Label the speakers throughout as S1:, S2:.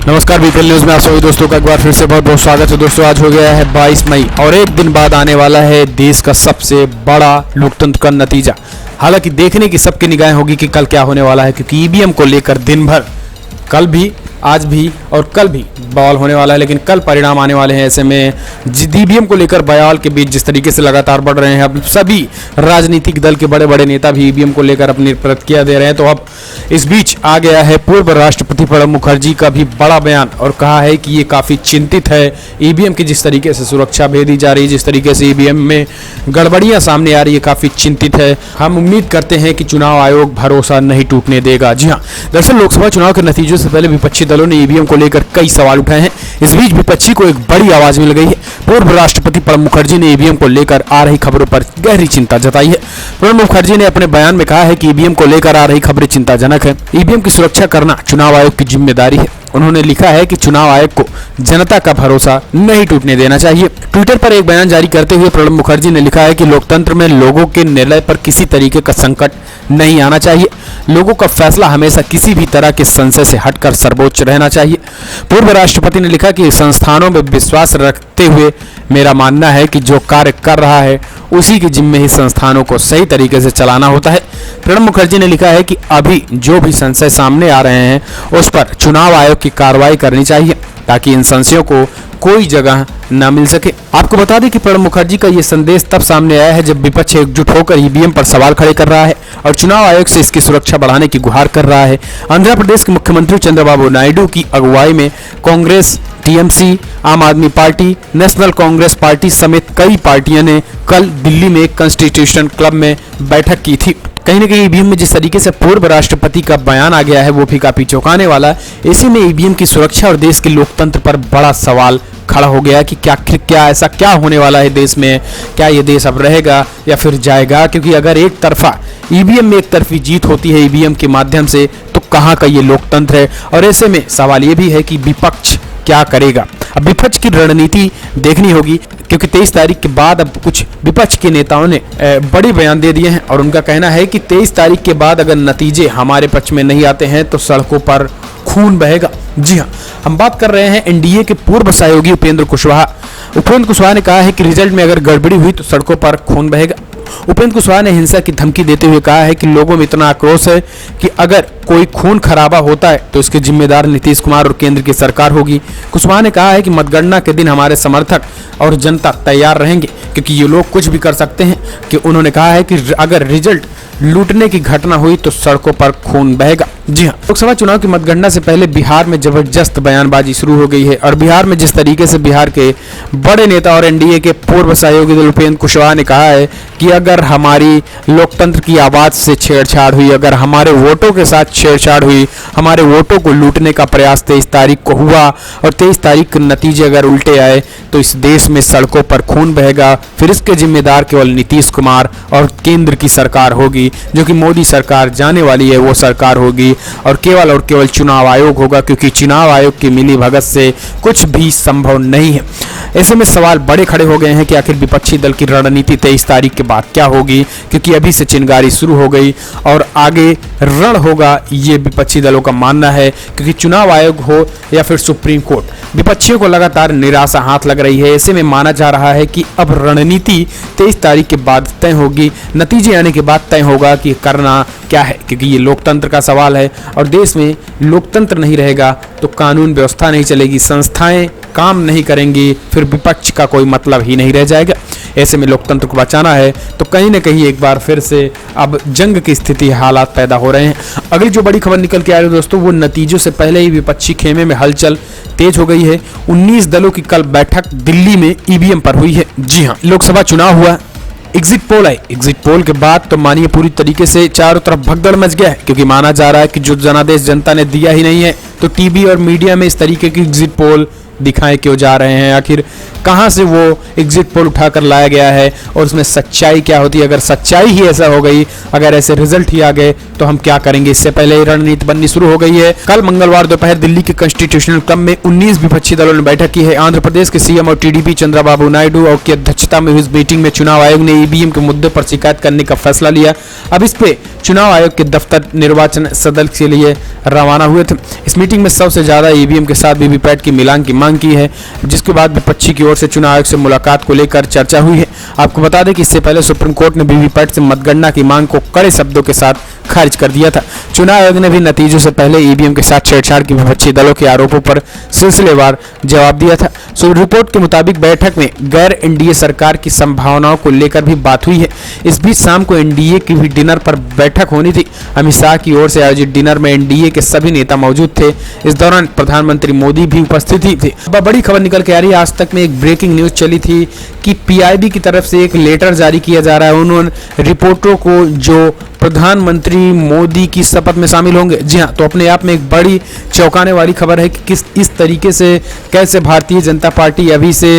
S1: नमस्कार, BPL news में आप सभी दोस्तों का एक बार फिर से बहुत बहुत स्वागत है। दोस्तों, आज हो गया है 22 मई और एक दिन बाद आने वाला है देश का सबसे बड़ा लोकतंत्र का नतीजा। हालांकि देखने की सबकी निगाहें होगी कि कल क्या होने वाला है, क्योंकि ईवीएम को लेकर दिन भर कल भी, आज भी और कल भी बवाल होने वाला है। लेकिन कल परिणाम आने वाले हैं। ऐसे में ईवीएम को लेकर बवाल के बीच जिस तरीके से लगातार बढ़ रहे हैं, अब सभी राजनीतिक दल के बड़े बड़े नेता भी ईवीएम को लेकर अपनी प्रतिक्रिया दे रहे हैं। तो अब इस बीच आ गया है पूर्व राष्ट्रपति प्रणब मुखर्जी का भी बड़ा बयान और कहा है कि ये काफ़ी चिंतित है ईवीएम की जिस तरीके से सुरक्षा भेदी जा रही है, जिस तरीके से ईवीएम में गड़बड़ियां सामने आ रही है, काफ़ी चिंतित है। हम उम्मीद करते हैं कि चुनाव आयोग भरोसा नहीं टूटने देगा। जी हाँ, दरअसल लोकसभा चुनाव के नतीजों से पहले विपक्षी दलों ने ईवीएम को लेकर कई सवाल उठाए हैं। इस बीच विपक्षी को एक बड़ी आवाज मिल गई है। पूर्व राष्ट्रपति प्रणब मुखर्जी ने ईवीएम को लेकर आ रही खबरों पर गहरी चिंता जताई है। प्रणब मुखर्जी ने अपने बयान में कहा है कि ईवीएम को लेकर आ रही खबरें चिंताजनक है। ईवीएम की सुरक्षा करना चुनाव आयोग की जिम्मेदारी है। उन्होंने लिखा है कि चुनाव आयोग को जनता का भरोसा नहीं टूटने देना चाहिए। ट्विटर पर एक बयान जारी करते हुए प्रणब मुखर्जी ने लिखा है कि लोकतंत्र में लोगों के निर्णय पर किसी तरीके का संकट नहीं आना चाहिए। लोगों का फैसला हमेशा किसी भी तरह के संशय से हटकर सर्वोच्च रहना चाहिए। पूर्व राष्ट्रपति ने लिखा कि संस्थानों में विश्वास रखते हुए मेरा मानना है कि जो कार्य कर रहा है उसी के जिम्मे ही संस्थानों को सही तरीके से चलाना होता है। प्रणब मुखर्जी ने लिखा है कि अभी जो भी संशय सामने आ रहे हैं उस पर चुनाव आयोग की कार्रवाई करनी चाहिए ताकि इन संशयों को कोई जगह न मिल सके। आपको बता दें कि प्रणब मुखर्जी का ये संदेश तब सामने आया है जब विपक्ष एकजुट होकर ईवीएम पर सवाल खड़े कर रहा है और चुनाव आयोग से इसकी सुरक्षा बढ़ाने की गुहार कर रहा है। आंध्र प्रदेश के मुख्यमंत्री चंद्रबाबू नायडू की अगुवाई में कांग्रेस, टीएमसी, आम आदमी पार्टी, नेशनल कांग्रेस पार्टी समेत कई पार्टियों ने कल दिल्ली में कॉन्स्टिट्यूशन क्लब में बैठक की थी। कहीं न कहीं ईवीएम में जिस तरीके से पूर्व राष्ट्रपति का बयान आ गया है वो भी काफी चौंकाने वाला है। इसी में ईवीएम की सुरक्षा और देश के लोकतंत्र पर बड़ा सवाल खड़ा हो गया कि क्या ऐसा क्या होने वाला है देश में। क्या ये देश अब रहेगा या फिर जाएगा? क्योंकि अगर एक तरफा ईवीएम में एक तरफी जीत होती है ईवीएम के माध्यम से, तो कहाँ का ये लोकतंत्र है। और ऐसे में सवाल ये भी है कि विपक्ष क्या करेगा। अब विपक्ष की रणनीति देखनी होगी, क्योंकि 23 तारीख के बाद अब कुछ विपक्ष के नेताओं ने बड़े बयान दे दिए हैं और उनका कहना है कि 23 तारीख के बाद अगर नतीजे हमारे पक्ष में नहीं आते हैं तो सड़कों पर खून बहेगा। जी हाँ, हम बात कर रहे हैं एनडीए के पूर्व सहयोगी उपेंद्र कुशवाहा। उपेंद्र कुशवाहा ने कहा है कि रिजल्ट में अगर गड़बड़ी हुई तो सड़कों पर खून बहेगा। उपेंद्र कुशवाहा ने हिंसा की धमकी देते हुए कहा है कि लोगों में इतना आक्रोश है कि अगर कोई खून खराबा होता है तो इसके जिम्मेदार नीतीश कुमार और केंद्र की सरकार होगी। कुशवाहा ने कहा है कि मतगणना के दिन हमारे समर्थक और जनता तैयार रहेंगे, क्योंकि ये लोग कुछ भी कर सकते हैं। कि उन्होंने कहा है कि अगर रिजल्ट लूटने की घटना हुई तो सड़कों पर खून बहेगा। जी हाँ, लोकसभा चुनाव की मतगणना से पहले बिहार में जबरदस्त बयानबाजी शुरू हो गई है और बिहार में जिस तरीके से बिहार के बड़े नेता और एनडीए के पूर्व सहयोगी दल उपेंद्र कुशवाहा ने कहा है कि अगर हमारी लोकतंत्र की आवाज से छेड़छाड़ हुई, अगर हमारे वोटों के साथ छेड़छाड़ हुई, हमारे वोटों को लूटने का प्रयास 23 तारीख को हुआ और 23 तारीख के नतीजे अगर उल्टे आए तो इस देश में सड़कों पर खून बहेगा। फिर इसके जिम्मेदार केवल नीतीश कुमार और केंद्र की सरकार होगी, जो कि मोदी सरकार जाने वाली है वो सरकार होगी, और केवल चुनाव आयोग होगा, क्योंकि चुनाव आयोग की मिली भगत से कुछ भी संभव नहीं है। ऐसे में सवाल बड़े खड़े हो गए हैं कि आखिर विपक्षी दल की रणनीति 23 तारीख के बाद क्या होगी, क्योंकि अभी से चिंगारी शुरू हो गई और आगे रण होगा, ये विपक्षी दलों का मानना है। क्योंकि चुनाव आयोग हो या फिर सुप्रीम कोर्ट, विपक्षियों को लगातार निराशा हाथ लग रही है। ऐसे में माना जा रहा है कि अब रणनीति 23 तारीख के बाद तय होगी, नतीजे आने के बाद तय होगा कि करना क्या है। क्योंकि ये लोकतंत्र का सवाल है और देश में लोकतंत्र नहीं रहेगा तो कानून व्यवस्था नहीं चलेगी, संस्थाएं काम नहीं करेंगी, फिर विपक्ष का कोई मतलब ही नहीं रह जाएगा। ऐसे में लोकतंत्र को बचाना है तो कहीं ना कहीं एक बार फिर से अब जंग की स्थिति, हालात पैदा हो रहे हैं। अगली जो बड़ी खबर निकल के आ रही है दोस्तों, वो नतीजों से पहले ही विपक्षी खेमे में हलचल तेज हो गई है। 19 दलों की कल बैठक दिल्ली में ईवीएम पर हुई है। जी हाँ, लोकसभा चुनाव हुआ, एग्जिट पोल आई। एग्जिट पोल के बाद तो मानिए पूरी तरीके से चारों तरफ भगदड़ मच गया है, क्योंकि माना जा रहा है कि जो जनादेश जनता ने दिया ही नहीं है, तो टीवी और मीडिया में इस तरीके की एग्जिट पोल दिखाए क्यों जा रहे हैं, आखिर कहां से वो एग्जिट पोल उठाकर लाया गया है और उसमें सच्चाई क्या होती है। अगर सच्चाई ही ऐसा हो गई, अगर ऐसे रिजल्ट ही आ गए तो हम क्या करेंगे। इससे पहले ही रणनीति बननी शुरू हो गई है। कल मंगलवार दोपहर दिल्ली के कॉन्स्टिट्यूशनल क्लब में 19 विपक्षी दलों ने बैठक की है। आंध्र प्रदेश के सीएम और टीडीपी चंद्रबाबू नायडू और की अध्यक्षता में हुई इस मीटिंग में चुनाव आयोग ने ईवीएम के मुद्दे पर शिकायत करने का फैसला लिया। अब इस पे चुनाव आयोग के दफ्तर निर्वाचन सदस्य के लिए रवाना हुए थे। इस मीटिंग में सबसे ज्यादा ईवीएम के साथ वीवीपैट की मिलान की मांग की है, जिसके बाद विपक्षी की ओर से चुनाव आयोग से मुलाकात को लेकर चर्चा हुई है। आपको बता दें कि इससे पहले सुप्रीम कोर्ट ने वीवीपैट से मतगणना की मांग को कड़े शब्दों के साथ खारिज कर दिया था। चुनाव आयोग ने भी नतीजों से पहले ईवीएम के साथ छेड़छाड़ की विपक्षी दलों के आरोपों पर सिलसिलेवार जवाब दिया था। रिपोर्ट के मुताबिक बैठक में गैर एनडीए सरकार की संभावनाओं को लेकर भी बात हुई है। इस बीच शाम को एनडीए की भी डिनर पर बैठक होनी थी। अमित शाह की ओर से आयोजित डिनर में एनडीए के सभी नेता मौजूद थे। इस दौरान प्रधानमंत्री मोदी भी उपस्थित थे। बड़ी खबर निकल के आ रही है। आज तक में एक ब्रेकिंग न्यूज चली थी कि पीआईबी की तरफ से एक लेटर जारी किया जा रहा है। उन्होंने रिपोर्टरों को जो प्रधानमंत्री मोदी की शपथ में शामिल होंगे, जी हाँ, तो अपने आप में एक बड़ी चौंकाने वाली खबर है कि किस इस तरीके से कैसे भारतीय जनता पार्टी अभी से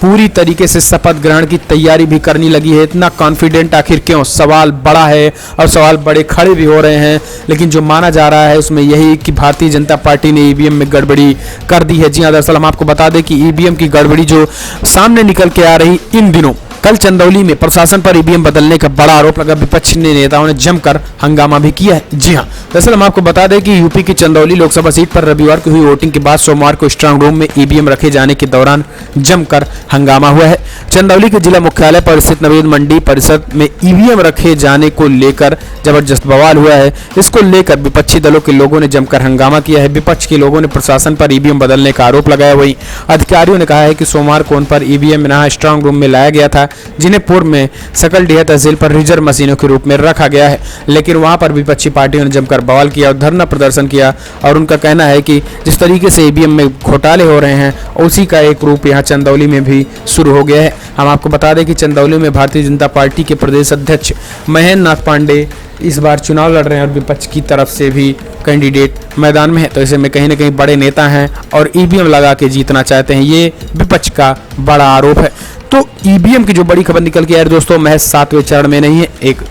S1: पूरी तरीके से शपथ ग्रहण की तैयारी भी करने लगी है। इतना कॉन्फिडेंट आखिर क्यों? सवाल बड़ा है और सवाल बड़े खड़े भी हो रहे हैं, लेकिन जो माना जा रहा है उसमें यही कि भारतीय जनता पार्टी ने ईवीएम में गड़बड़ी कर दी है। जी हाँ, दरअसल हम आपको बता दें कि ईवीएम की गड़बड़ी जो सामने निकल के आ रही इन दिनों, कल चंदौली में प्रशासन पर ईवीएम बदलने का बड़ा आरोप लगा। विपक्षी नेताओं ने जमकर हंगामा भी किया है। जी हां, दरअसल हम आपको बता दें कि यूपी की चंदौली लोकसभा सीट पर रविवार को हुई वोटिंग के बाद सोमवार को स्ट्रांग रूम में ईवीएम रखे जाने के दौरान जमकर हंगामा हुआ है। चंदौली के जिला मुख्यालय पर स्थित नवीन मंडी परिसर में ईवीएम रखे जाने को लेकर जबरदस्त बवाल हुआ है। इसको लेकर विपक्षी दलों के लोगों ने जमकर हंगामा किया है। विपक्ष के लोगों ने प्रशासन पर ईवीएम बदलने का आरोप लगाया। वहीं अधिकारियों ने कहा है कि सोमवार को उन पर ईवीएम स्ट्रांग रूम में लाया गया था, जिन्हें पूर्व में सकलडीहा तहसील पर रिजर्व मशीनों के रूप में रखा गया है। लेकिन वहां पर विपक्षी पार्टियों ने जमकर बवाल किया और धरना प्रदर्शन किया और उनका कहना है कि जिस तरीके से ईवीएम में घोटाले हो रहे हैं उसी का एक रूप यहां चंदौली में भी शुरू हो गया है। हम आपको बता दें कि चंदौली में भारतीय जनता पार्टी के प्रदेश अध्यक्ष महेंद्र नाथ पांडे इस बार चुनाव लड़ रहे हैं और विपक्ष की तरफ से भी कैंडिडेट मैदान में है। तो ऐसे में कहीं ना कहीं बड़े नेता हैं और ईवीएम लगा के जीतना चाहते हैं, ये विपक्ष का बड़ा आरोप है। तो ईवीएम की जो बड़ी खबर निकल के आ रही दोस्तों, महज 7वें चरण में नहीं है। एक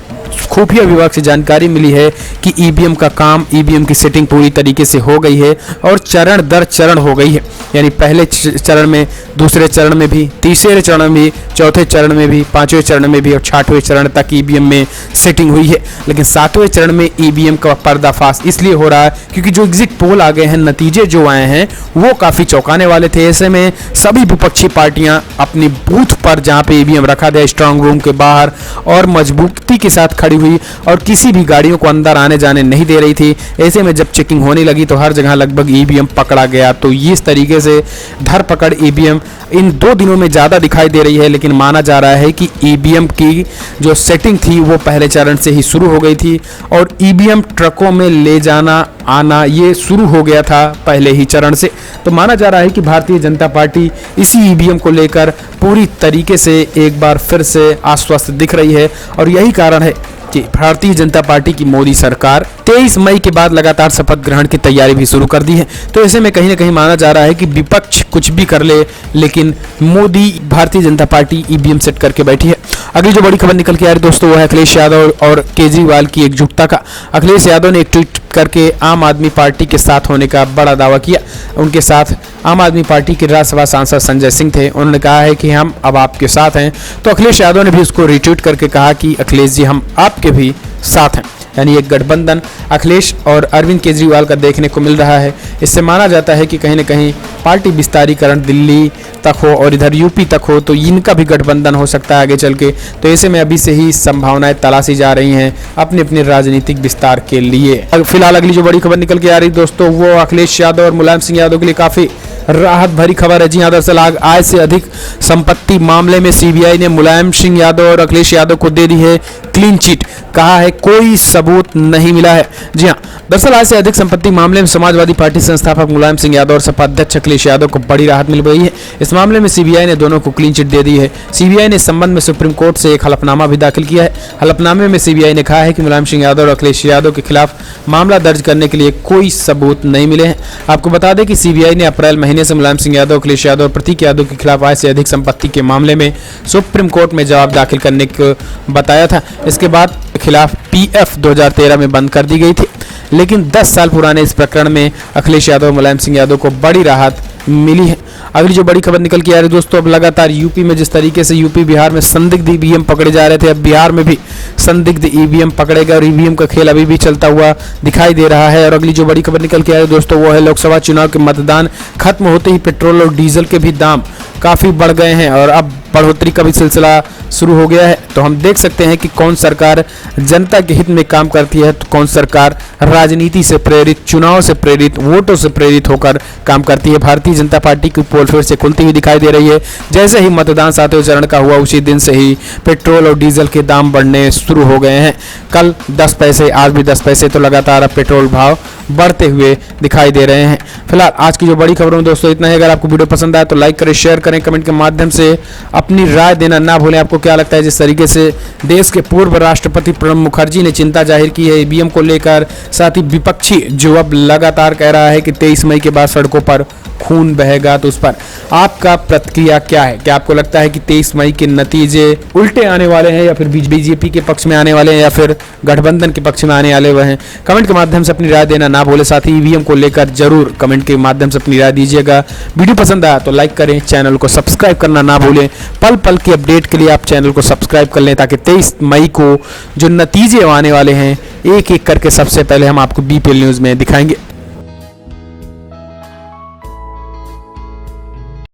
S1: खुफिया विभाग से जानकारी मिली है कि ईवीएम का काम, ईवीएम की सेटिंग पूरी तरीके से हो गई है और चरण दर चरण हो गई है। यानी पहले चरण में, दूसरे चरण में भी, तीसरे चरण में भी, चौथे चरण में भी, पांचवें चरण में भी और छठवें चरण तक ईवीएम में सेटिंग हुई है। लेकिन 7वें चरण में ईवीएम का पर्दाफाश इसलिए हो रहा है क्योंकि जो एग्जिट पोल आ गए हैं, नतीजे जो आए हैं वो काफी चौंकाने वाले थे। ऐसे में सभी विपक्षी पार्टियां अपनी बूथ पर जहां पे ईवीएम रखा गया स्ट्रांग रूम के बाहर और मजबूती के साथ खड़ी हुई और किसी भी गाड़ियों को अंदर आने जाने नहीं दे रही थी। ऐसे में जब चेकिंग होने लगी तो हर जगह लगभग ईवीएम पकड़ा गया। तो इस तरीके से धरपकड़ ईवीएम इन 2 दिनों में ज्यादा दिखाई दे रही है। लेकिन माना जा रहा है कि ईवीएम की जो सेटिंग थी वो पहले चरण से ही शुरू हो गई थी और ईवीएम ट्रकों में ले जाना आना ये शुरू हो गया था पहले ही चरण से। तो माना जा रहा है कि भारतीय जनता पार्टी इसी ईवीएम को लेकर पूरी तरीके से एक बार फिर से आश्वस्त दिख रही है और यही कारण है कि भारतीय जनता पार्टी की मोदी सरकार 23 मई के बाद लगातार शपथ ग्रहण की तैयारी भी शुरू कर दी है। तो ऐसे में कहीं ना कहीं माना जा रहा है कि विपक्ष कुछ भी कर ले, लेकिन Modi, Bharatiya Janata party EVM set करके बैठी है। अगली जो बड़ी खबर निकल के आ रही दोस्तों वो है अखिलेश यादव और केजरीवाल की एकजुटता का। अखिलेश यादव ने एक ट्वीट करके आम आदमी पार्टी के साथ होने का बड़ा दावा किया। उनके साथ आम आदमी पार्टी के राज्यसभा सांसद संजय सिंह थे। उन्होंने कहा है कि हम अब आपके साथ हैं। तो अखिलेश यादव ने भी उसको रिट्वीट करके कहा कि अखिलेश जी, हम आपके भी साथ हैं। यानी एक गठबंधन अखिलेश और अरविंद केजरीवाल का देखने को मिल रहा है। इससे माना जाता है कि कहीं न कहीं पार्टी विस्तारीकरण दिल्ली तक हो और इधर यूपी तक हो तो इनका भी गठबंधन हो सकता है आगे चल के। तो ऐसे में अभी से ही संभावनाएं तलाशी जा रही हैं अपने अपने राजनीतिक विस्तार के लिए। फिलहाल अगली जो बड़ी खबर निकल के आ रही दोस्तों वो अखिलेश यादव और मुलायम सिंह यादव के लिए काफी राहत भरी खबर है। जी हाँ, दरअसल आय से अधिक संपत्ति मामले में सीबीआई ने मुलायम सिंह यादव और अखिलेश यादव को दे दी है क्लीन चिट। कहा है कोई सबूत नहीं मिला है। जी हाँ, दरअसल आय से अधिक संपत्ति मामले में समाजवादी पार्टी संस्थापक मुलायम सिंह यादव और सपा अध्यक्ष अखिलेश यादव को बड़ी राहत मिल गई है। इस मामले में सीबीआई ने दोनों को क्लीन चिट दे दी है। सीबीआई ने इस संबंध में सुप्रीम कोर्ट से एक हलफनामा भी दाखिल किया है। हलफनामे में सीबीआई ने कहा है कि मुलायम सिंह यादव और अखिलेश यादव के खिलाफ मामला दर्ज करने के लिए कोई सबूत नहीं मिले हैं। आपको बता दें कि सीबीआई ने अप्रैल महीने महीने से मुलायम सिंह यादव, अखिलेश यादव और प्रतीक यादव के खिलाफ आय से अधिक संपत्ति के मामले में सुप्रीम कोर्ट में जवाब दाखिल करने को बताया था। इसके बाद खिलाफ पीएफ 2013 में बंद कर दी गई थी, लेकिन 10 साल पुराने इस प्रकरण में अखिलेश यादव, मुलायम सिंह यादव को बड़ी राहत मिली है। अगली जो बड़ी खबर निकल के आ रही है दोस्तों, अब लगातार यूपी में जिस तरीके से यूपी बिहार में संदिग्ध ईवीएम पकड़े जा रहे थे, अब बिहार में भी संदिग्ध ईवीएम पकड़े गए और ईवीएम का खेल अभी भी चलता हुआ दिखाई दे रहा है। और अगली जो बड़ी खबर निकल के आ रही है दोस्तों, वो है लोकसभा चुनाव के मतदान खत्म होते ही पेट्रोल और डीजल के भी दाम काफ़ी बढ़ गए हैं और अब बढ़ोतरी का भी सिलसिला शुरू हो गया है। तो हम देख सकते हैं कि कौन सरकार जनता के हित में काम करती है, तो कौन सरकार राजनीति से प्रेरित, चुनाव से प्रेरित, वोटों से प्रेरित होकर काम करती है। भारतीय जनता पार्टी की पोल फिर से खुलती हुई दिखाई दे रही है। जैसे ही मतदान 7वें चरण का हुआ, उसी दिन से ही पेट्रोल और डीजल के दाम बढ़ने शुरू हो गए हैं। कल 10 पैसे, आज भी 10 पैसे, तो लगातार अब पेट्रोल भाव बढ़ते हुए दिखाई दे रहे हैं। फिलहाल आज की जो बड़ी खबरों में दोस्तों इतना है। अगर आपको वीडियो पसंद आए तो लाइक करें, शेयर करें, कमेंट के माध्यम से अपनी राय देना ना भूलें। आपको क्या लगता है जिस तरीके से देश के पूर्व राष्ट्रपति प्रणब मुखर्जी ने चिंता जाहिर की है ईवीएम को लेकर, साथ ही विपक्षी जो अब लगातार कह रहा है कि 23 मई के बाद सड़कों पर खून बहेगा, तो उस पर आपका प्रतिक्रिया क्या है? क्या आपको लगता है कि 23 मई के नतीजे उल्टे आने वाले हैं या फिर बीजेपी के पक्ष में आने वाले हैं या फिर गठबंधन के पक्ष में आने वाले हुए हैं? कमेंट के माध्यम से अपनी राय देना ना भूले। साथ ही ईवीएम को लेकर जरूर कमेंट के माध्यम से अपनी राय दीजिएगा। वीडियो पसंद आया तो लाइक करें, चैनल को सब्सक्राइब करना ना भूलें। पल पल की अपडेट के लिए आप चैनल को सब्सक्राइब कर लें, ताकि 23 मई को जो नतीजे आने वाले हैं एक एक करके सबसे पहले हम आपको बीपीएल न्यूज़ में दिखाएंगे।